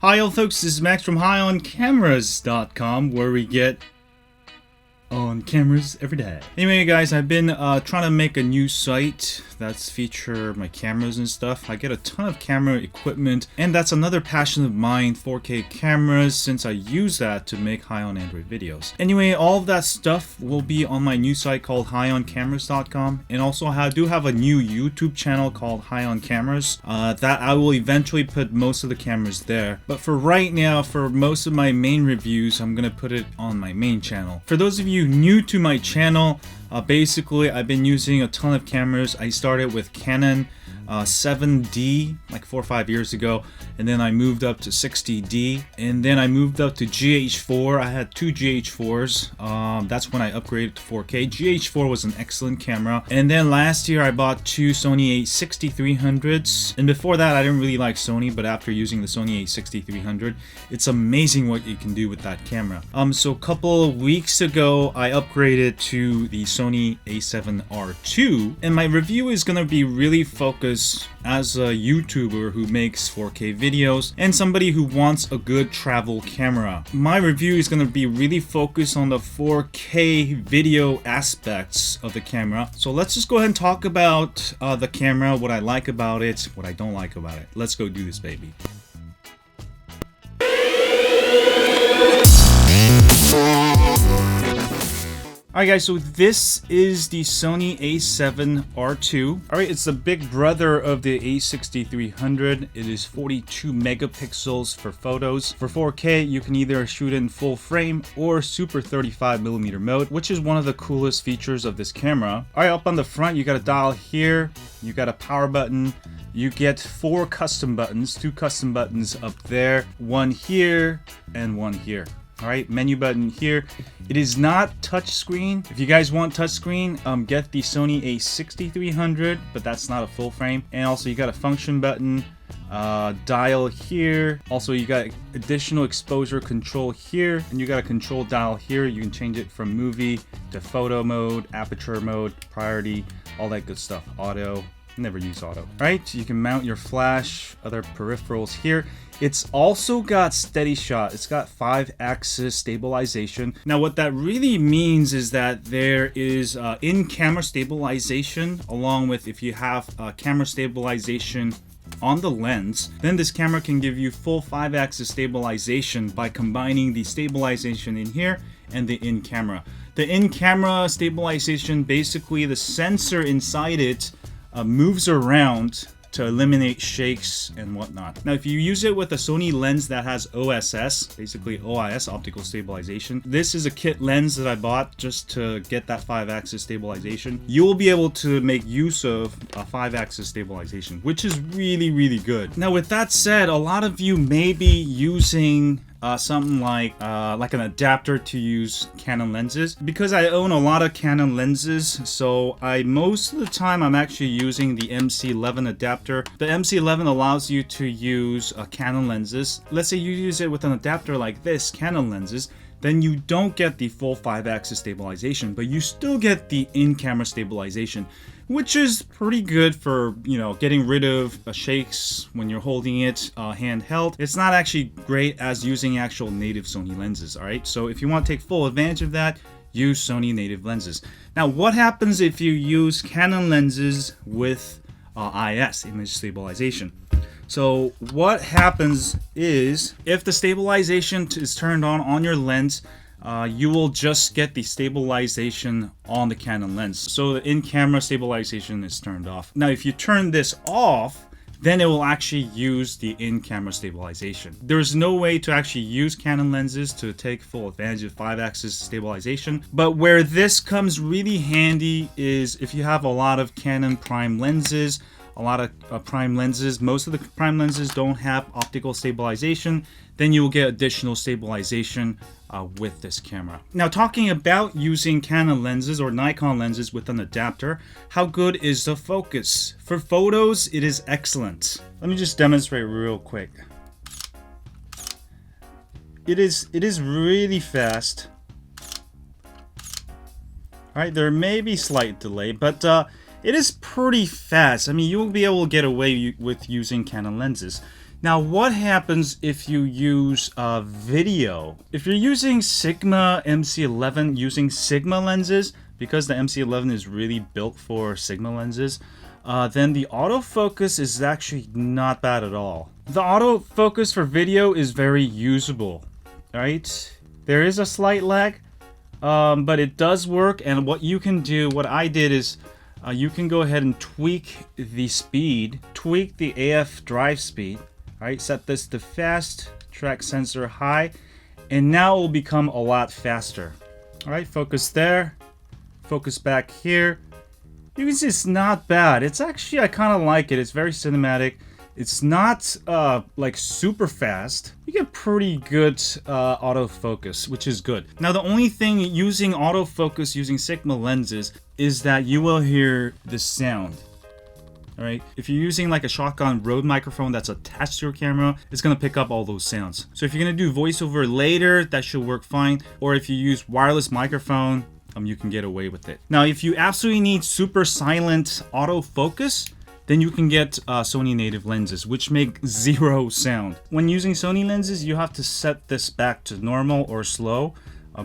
Hi all folks, this is Max from HighOnCameras.com, where we get on cameras every day. Anyway guys, I've been trying to make a new site that's feature my cameras and stuff. I get a ton of camera equipment, and that's another passion of mine, 4K cameras, since I use that to make HighOnAndroid videos. Anyway, all of that stuff will be on my new site called HighOnCameras.com, and also I do have a new YouTube channel called HighOnCameras that I will eventually put most of the cameras there. But for right now, for most of my main reviews, I'm gonna put it on my main channel. For those of you new to my channel, basically I've been using a ton of cameras. I started with Canon A7Rii like 4 or 5 years ago, and then I moved up to 60D, and then I moved up to GH4. I had two GH4s. That's when I upgraded to 4K. GH4 was an excellent camera, and then last year I bought two Sony A6300s, and before that I didn't really like Sony, but after using the Sony A6300, it's amazing what you can do with that camera. So a couple of weeks ago I upgraded to the Sony A7Rii, and my review is gonna be really focused as a YouTuber who makes 4K videos and somebody who wants a good travel camera. My review is going to be really focused on the 4K video aspects of the camera. So let's just go ahead and talk about the camera, what I like about it, what I don't like about it. Let's go do this, baby. Alright guys, so this is the Sony A7Rii. Alright, it's the big brother of the A6300. It is 42 megapixels for photos. For 4K, you can either shoot in full frame or super 35mm mode, which is one of the coolest features of this camera. Alright, up on the front, you got a dial here, you got a power button, you get 4 custom buttons, 2 custom buttons up there, one here, and one here. Alright, menu button here. It is not touchscreen. If you guys want touchscreen, get the Sony A6300, but that's not a full frame. And also you got a function button, dial here. Also you got additional exposure control here, and you got a control dial here. You can change it from movie to photo mode, aperture mode, priority, all that good stuff. Auto. Never use auto. Right, you can mount your flash, other peripherals here. It's also got steady shot. It's got 5-axis stabilization. Now what that really means is that there is in-camera stabilization, along with if you have camera stabilization on the lens, then this camera can give you full 5-axis stabilization by combining the stabilization in here and the in-camera. The in-camera stabilization, basically the sensor inside it moves around to eliminate shakes and whatnot. Now if you use it with a Sony lens that has OSS, basically OIS, optical stabilization, this is a kit lens that I bought just to get that 5-axis stabilization. You will be able to make use of a 5-axis stabilization, which is really good. Now with that said, a lot of you may be using something like an adapter to use Canon lenses. Because I own a lot of Canon lenses, so most of the time I'm actually using the MC11 adapter. The MC11 allows you to use Canon lenses. Let's say you use it with an adapter like this, Canon lenses, then you don't get the full 5-axis stabilization, but you still get the in-camera stabilization, which is pretty good for, you know, getting rid of shakes when you're holding it handheld. It's not actually great as using actual native Sony lenses, alright? So if you want to take full advantage of that, use Sony native lenses. Now, what happens if you use Canon lenses with IS, image stabilization? So what happens is, if the stabilization is turned on your lens, you will just get the stabilization on the Canon lens. So the in-camera stabilization is turned off. Now if you turn this off, then it will actually use the in-camera stabilization. There's no way to actually use Canon lenses to take full advantage of 5-axis stabilization. But where this comes really handy is if you have a lot of Canon prime lenses, most of the prime lenses don't have optical stabilization, then you will get additional stabilization with this camera. Now talking about using Canon lenses or Nikon lenses with an adapter, how good is the focus? For photos, it is excellent. Let me just demonstrate real quick. It is really fast. Alright, there may be slight delay, but it is pretty fast. I mean, you'll be able to get away with using Canon lenses. Now, what happens if you use video? If you're using Sigma MC11 using Sigma lenses, because the MC11 is really built for Sigma lenses, then the autofocus is actually not bad at all. The autofocus for video is very usable, right? There is a slight lag, but it does work. And what you can do, what I did is, you can go ahead and tweak the speed, tweak the AF drive speed, right? Set this to fast, track sensor high, and now it will become a lot faster. All right, focus there, focus back here. You can see it's not bad. It's actually, I kind of like it. It's very cinematic. It's not like super fast. You get pretty good autofocus, which is good. Now, the only thing using autofocus using Sigma lenses is that you will hear the sound. All right, if you're using like a shotgun Rode microphone that's attached to your camera, it's gonna pick up all those sounds. So if you're gonna do voiceover later, that should work fine. Or if you use wireless microphone, you can get away with it. Now, if you absolutely need super silent autofocus, then you can get Sony native lenses, which make zero sound. When using Sony lenses, you have to set this back to normal or slow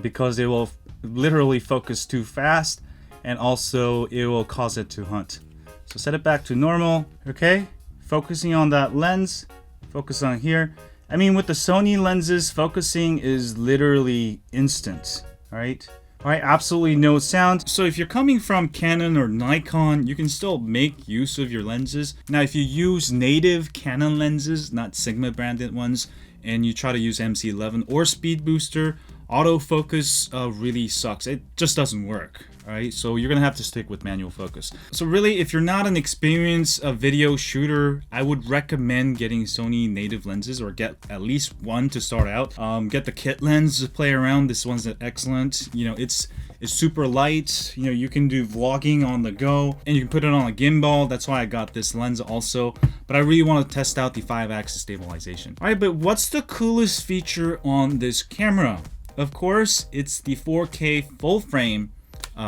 because it will literally focus too fast, and also it will cause it to hunt. So set it back to normal, okay? Focusing on that lens, focus on here. I mean, with the Sony lenses, focusing is literally instant, all right? All right, absolutely no sound. So if you're coming from Canon or Nikon, you can still make use of your lenses. Now, if you use native Canon lenses, not Sigma branded ones, and you try to use MC11 or Speed Booster, autofocus really sucks. It just doesn't work. All right, so you're gonna have to stick with manual focus. So really, if you're not an experienced video shooter, I would recommend getting Sony native lenses, or get at least one to start out. Get the kit lens to play around. This one's excellent. You know, it's super light. You know, you can do vlogging on the go, and you can put it on a gimbal. That's why I got this lens also. But I really want to test out the 5-axis stabilization. All right, but what's the coolest feature on this camera? Of course, it's the 4K full frame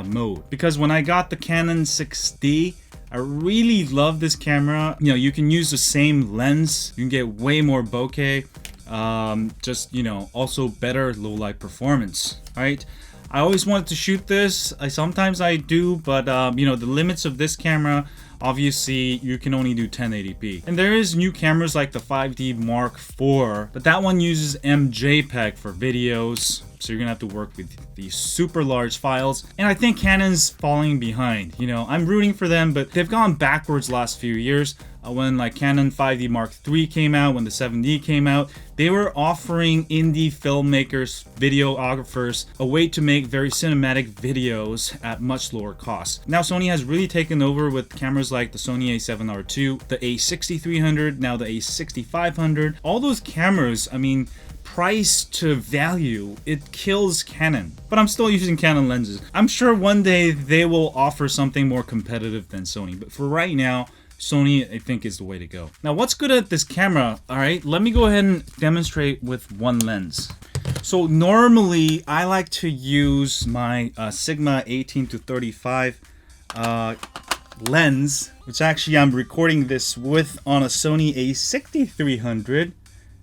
mode, because when I got the Canon 6D, I really love this camera. You know, you can use the same lens, you can get way more bokeh, just, you know, also better low light performance. All right, I always wanted to shoot this. Sometimes I do, but you know, the limits of this camera, obviously you can only do 1080p. And there is new cameras like the 5D Mark IV, but that one uses MJPEG for videos. So you're gonna have to work with these super large files. And I think Canon's falling behind. You know, I'm rooting for them, but they've gone backwards last few years. When like Canon 5D Mark III came out, when the 7D came out, they were offering indie filmmakers, videographers, a way to make very cinematic videos at much lower cost. Now Sony has really taken over with cameras like the Sony A7Rii II, the A6300, now the A6500. All those cameras, I mean, price to value, it kills Canon. But I'm still using Canon lenses. I'm sure one day they will offer something more competitive than Sony, but for right now, Sony, I think, is the way to go. Now, what's good at this camera? All right, let me go ahead and demonstrate with one lens. So normally, I like to use my Sigma 18-35 lens, which actually I'm recording this with on a Sony A6300.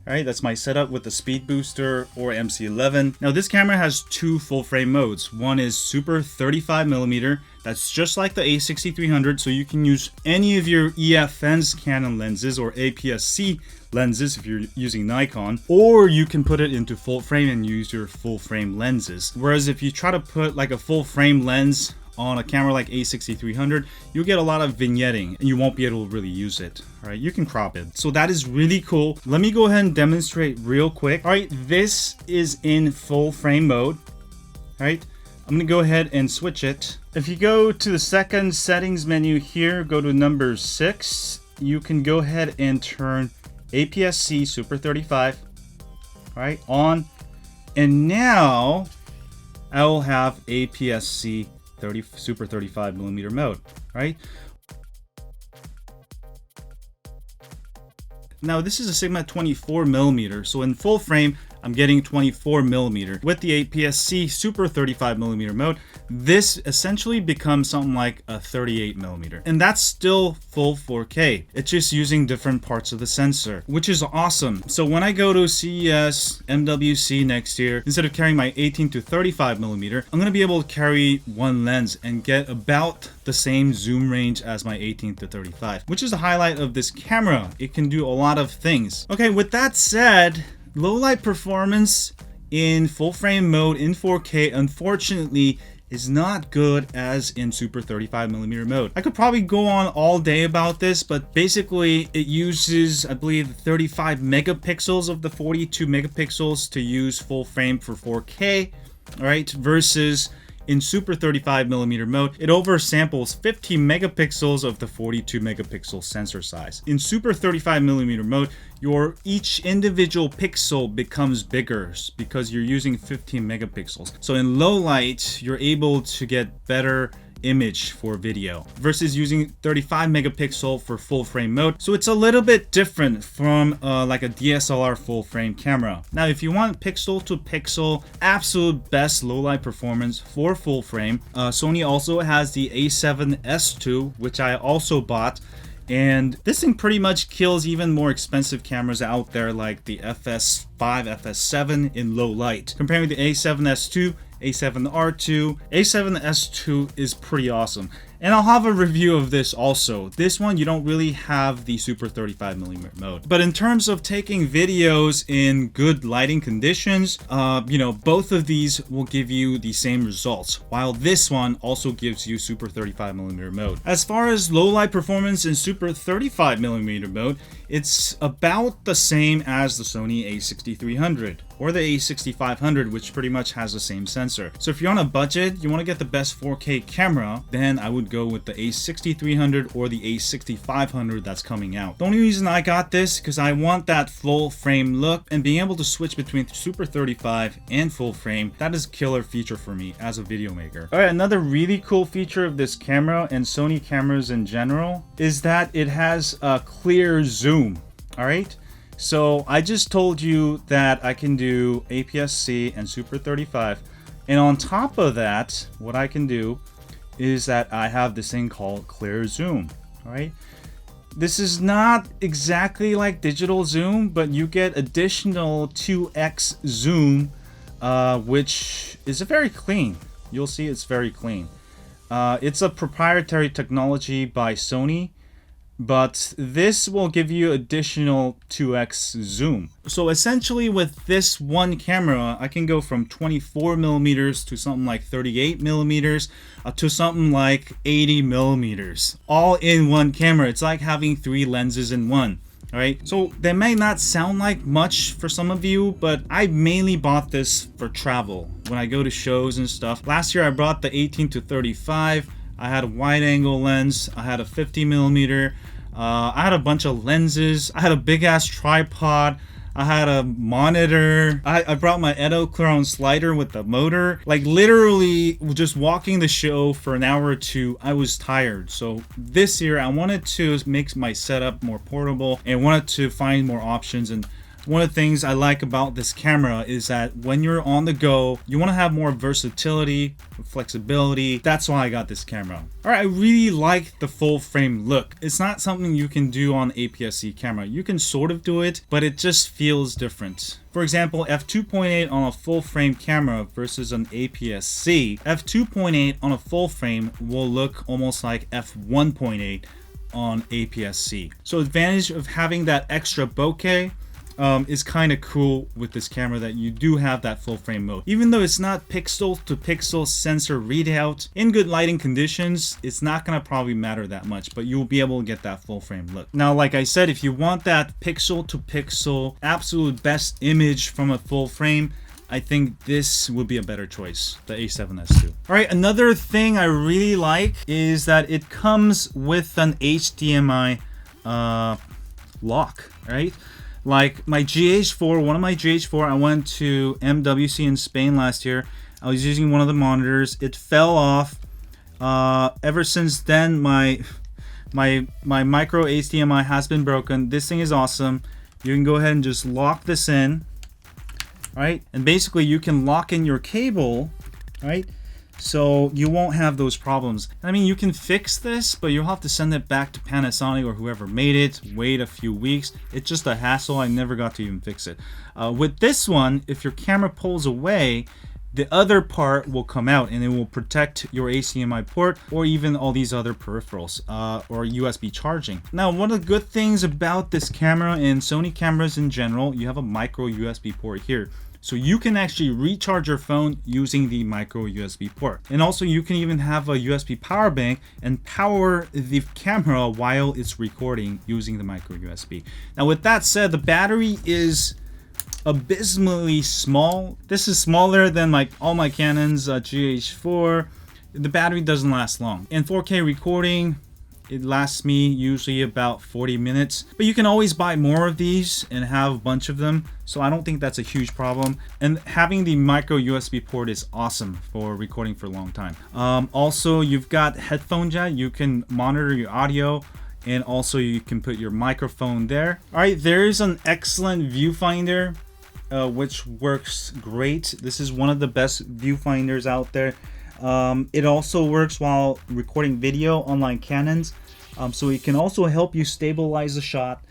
All right, that's my setup with the Speed Booster or MC11. Now this camera has two full frame modes. One is Super 35mm. That's just like the A6300, so you can use any of your EFN's Canon lenses or APS-C lenses if you're using Nikon, or you can put it into full frame and use your full frame lenses. Whereas if you try to put like a full frame lens on a camera like A6300, you'll get a lot of vignetting and you won't be able to really use it. All right, you can crop it. So that is really cool. Let me go ahead and demonstrate real quick. All right, this is in full frame mode. All right, I'm gonna go ahead and switch it. If you go to the second settings menu here, go to number 6, you can go ahead and turn APS-C Super 35, all right, on. And now I will have APS-C Super 35mm mode, right? Now this is a Sigma 24mm, so in full frame, I'm getting 24mm. With the APS-C Super 35mm mode, this essentially becomes something like a 38mm. And that's still full 4K. It's just using different parts of the sensor, which is awesome. So when I go to CES, MWC next year, instead of carrying my 18 to 35mm, I'm gonna be able to carry one lens and get about the same zoom range as my 18 to 35, which is the highlight of this camera. It can do a lot of things. Okay, with that said, low light performance in full frame mode in 4K, unfortunately, is not good as in Super 35mm mode. I could probably go on all day about this, but basically it uses, I believe, 35 megapixels of the 42 megapixels to use full frame for 4K, all right, versus in Super 35mm mode, it oversamples 15 megapixels of the 42 megapixel sensor size. In Super 35mm mode, each individual pixel becomes bigger because you're using 15 megapixels. So in low light, you're able to get better image for video versus using 35 megapixel for full frame mode. So it's a little bit different from like a DSLR full frame camera. Now, if you want pixel to pixel, absolute best low light performance for full frame, Sony also has the A7S2, which I also bought. And this thing pretty much kills even more expensive cameras out there like the FS5, FS7 in low light. Comparing the A7S2, A7R2, A7S2 is pretty awesome. And I'll have a review of this also. This one, you don't really have the Super 35mm mode. But in terms of taking videos in good lighting conditions, both of these will give you the same results, while this one also gives you Super 35mm mode. As far as low light performance in Super 35mm mode, it's about the same as the Sony A6300 or the A6500, which pretty much has the same sensor. So if you're on a budget, you want to get the best 4K camera, then I would go with the A6300 or the A6500 that's coming out. The only reason I got this because I want that full frame look, and being able to switch between Super 35 and full frame, that is a killer feature for me as a video maker. All right, another really cool feature of this camera and Sony cameras in general is that it has a clear zoom. All right. So I just told you that I can do APS-C and Super 35, and on top of that, what I can do is that I have this thing called clear zoom. All right, this is not exactly like digital zoom, but you get additional 2x zoom, which is very clean. You'll see it's very clean. It's a proprietary technology by Sony, but this will give you additional 2x zoom. So essentially with this one camera, I can go from 24mm to something like 38mm to something like 80mm, all in one camera. It's like having 3 lenses in one. All right, so they may not sound like much for some of you, but I mainly bought this for travel when I go to shows and stuff. Last year I brought the 18 to 35. I had a wide angle lens, I had a 50mm, I had a bunch of lenses, I had a big ass tripod, I had a monitor, I brought my Edo-Clone slider with the motor. Like literally just walking the show for an hour or two, I was tired. So this year I wanted to make my setup more portable and wanted to find more options. And one of the things I like about this camera is that when you're on the go, you want to have more versatility, flexibility. That's why I got this camera. All right, I really like the full frame look. It's not something you can do on APS-C camera. You can sort of do it, but it just feels different. For example, f2.8 on a full frame camera versus an APS-C, f2.8 on a full frame will look almost like f1.8 on APS-C. So advantage of having that extra bokeh is kind of cool with this camera, that you do have that full frame mode. Even though it's not pixel to pixel sensor readout, in good lighting conditions, it's not going to probably matter that much, but you'll be able to get that full frame look. Now, like I said, if you want that pixel to pixel absolute best image from a full frame, I think this would be a better choice, the A7S2. All right, another thing I really like is that it comes with an HDMI lock, right? Like my GH4, one of my GH4, I went to MWC in Spain last year. I was using one of the monitors. It fell off. Ever since then, my micro HDMI has been broken. This thing is awesome. You can go ahead and just lock this in. right? And basically you can lock in your cable, right? So you won't have those problems. I mean, you can fix this, but you'll have to send it back to Panasonic or whoever made it, wait a few weeks. It's just a hassle. I never got to even fix it. With this one, if your camera pulls away, the other part will come out and it will protect your HDMI port or even all these other peripherals or USB charging. Now, one of the good things about this camera and Sony cameras in general, you have a micro USB port here. So you can actually recharge your phone using the micro USB port. And also you can even have a USB power bank and power the camera while it's recording using the micro USB. Now with that said, the battery is abysmally small. This is smaller than like all my Canons GH4. The battery doesn't last long. In 4K recording, it lasts me usually about 40 minutes, but you can always buy more of these and have a bunch of them. So I don't think that's a huge problem. And having the micro USB port is awesome for recording for a long time. Also, you've got headphone jack. You can monitor your audio and also you can put your microphone there. All right, there is an excellent viewfinder, which works great. This is one of the best viewfinders out there. It also works while recording video unlike Canon's, so it can also help you stabilize the shot,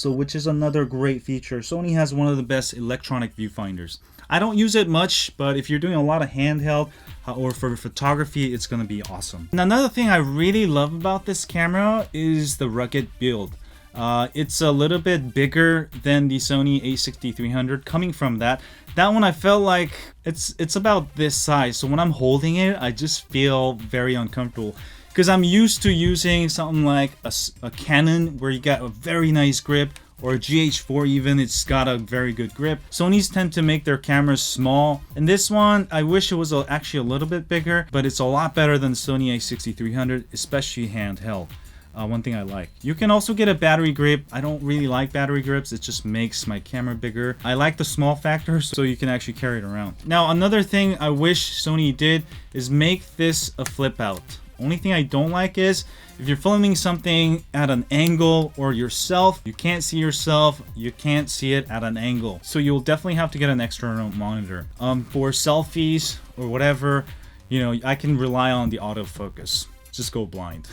which is another great feature. Sony has one of the best electronic viewfinders. I don't use it much, but if you're doing a lot of handheld or for photography, it's going to be awesome. And another thing I really love about this camera is the rugged build. It's a little bit bigger than the Sony A6300. Coming from that one I felt like it's about this size. So when I'm holding it, I just feel very uncomfortable because I'm used to using something like a Canon where you got a very nice grip, or a GH4 even, it's got a very good grip. Sony's tend to make their cameras small, and this one I wish it was actually a little bit bigger, but it's a lot better than Sony A6300, especially handheld. One thing I like. You can also get a battery grip. I don't really like battery grips. It just makes my camera bigger. I like the small factor so you can actually carry it around. Now, another thing I wish Sony did is make this a flip out. Only thing I don't like is if you're filming something at an angle or yourself, you can't see yourself, you can't see it at an angle. So you'll definitely have to get an external monitor. For selfies or whatever, you know, I can rely on the autofocus. Just go blind.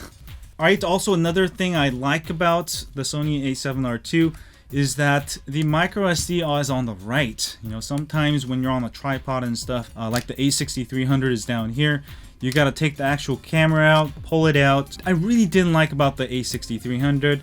Alright, also another thing I like about the Sony A7R II is that the micro SD is on the right. You know, sometimes when you're on a tripod and stuff, like the A6300 is down here, you gotta take the actual camera out, pull it out. I really didn't like about the A6300.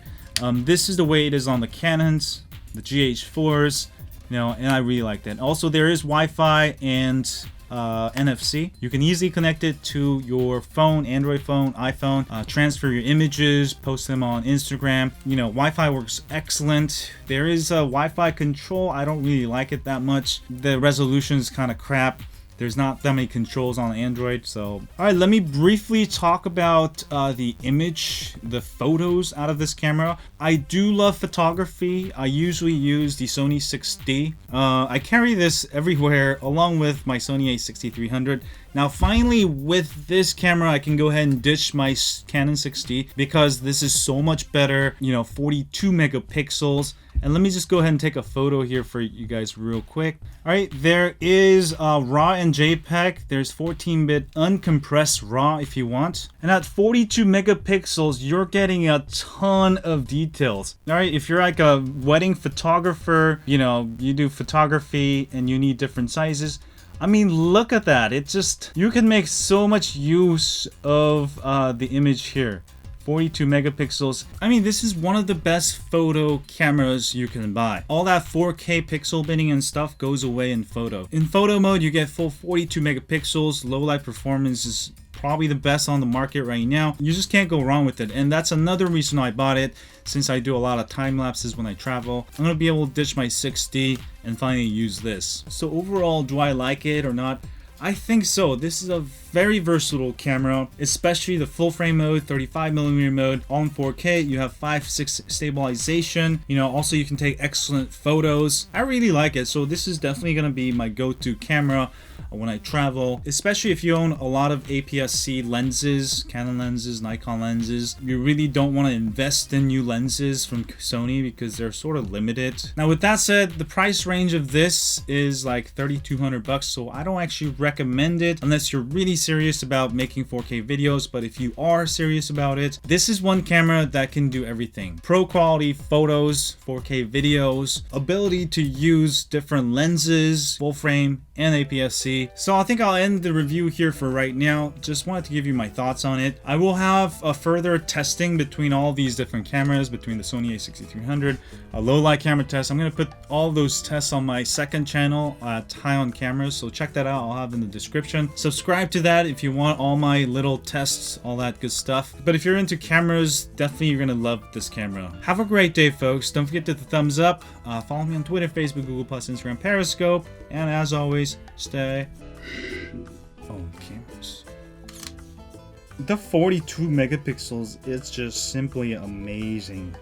This is the way it is on the Canons, the GH4s, you know, and I really like that. Also, there is Wi-Fi and NFC. You can easily connect it to your phone, Android phone, iPhone, transfer your images, post them on Instagram. You know, Wi-Fi works excellent. There is a Wi-Fi control. I don't really like it that much. The resolution is kind of crap. There's not that many controls on Android, so... Alright, let me briefly talk about the image, the photos out of this camera. I do love photography. I usually use the Sony 6D. I carry this everywhere along with my Sony A6300. Now finally with this camera I can go ahead and ditch my Canon 6D because this is so much better, you know, 42 megapixels. And let me just go ahead and take a photo here for you guys real quick. Alright, there is RAW and JPEG. There's 14-bit uncompressed RAW if you want. And at 42 megapixels, you're getting a ton of details. Alright, if you're like a wedding photographer, you know, you do photography and you need different sizes. I mean, look at that. It just, you can make so much use of the image here. 42 megapixels. I mean, this is one of the best photo cameras you can buy. All that 4K pixel binning and stuff goes away in photo. In photo mode, you get full 42 megapixels. Low light performance is probably the best on the market right now. You just can't go wrong with it. And that's another reason I bought it, since I do a lot of time lapses when I travel. I'm gonna be able to ditch my 6D and finally use this. So overall, do I like it or not? I think so. This is a very versatile camera, especially the full frame mode, 35mm mode, all in 4K. You have 5/6 stabilization. You know, also you can take excellent photos. I really like it. So this is definitely going to be my go-to camera when I travel, especially if you own a lot of APS-C lenses, Canon lenses, Nikon lenses. You really don't want to invest in new lenses from Sony because they're sort of limited. Now with that said, the price range of this is like $3,200, so I don't actually recommend it unless you're really serious about making 4K videos. But if you are serious about it, this is one camera that can do everything. Pro quality photos, 4K videos, ability to use different lenses, full frame and APS-C. So I think I'll end the review here for right now. Just wanted to give you my thoughts on it. I will have a further testing between all these different cameras, between the Sony A6300, a low light camera test. I'm going to put all those tests on my second channel at High on Cameras, so check that out. I'll have in the description. Subscribe to that if you want all my little tests, all that good stuff. But if you're into cameras, definitely you're going to love this camera. Have a great day, folks. Don't forget to hit the thumbs up. Follow me on Twitter, Facebook, Google+, Instagram, Periscope. And as always, stay on cameras. The 42 megapixels is just simply amazing.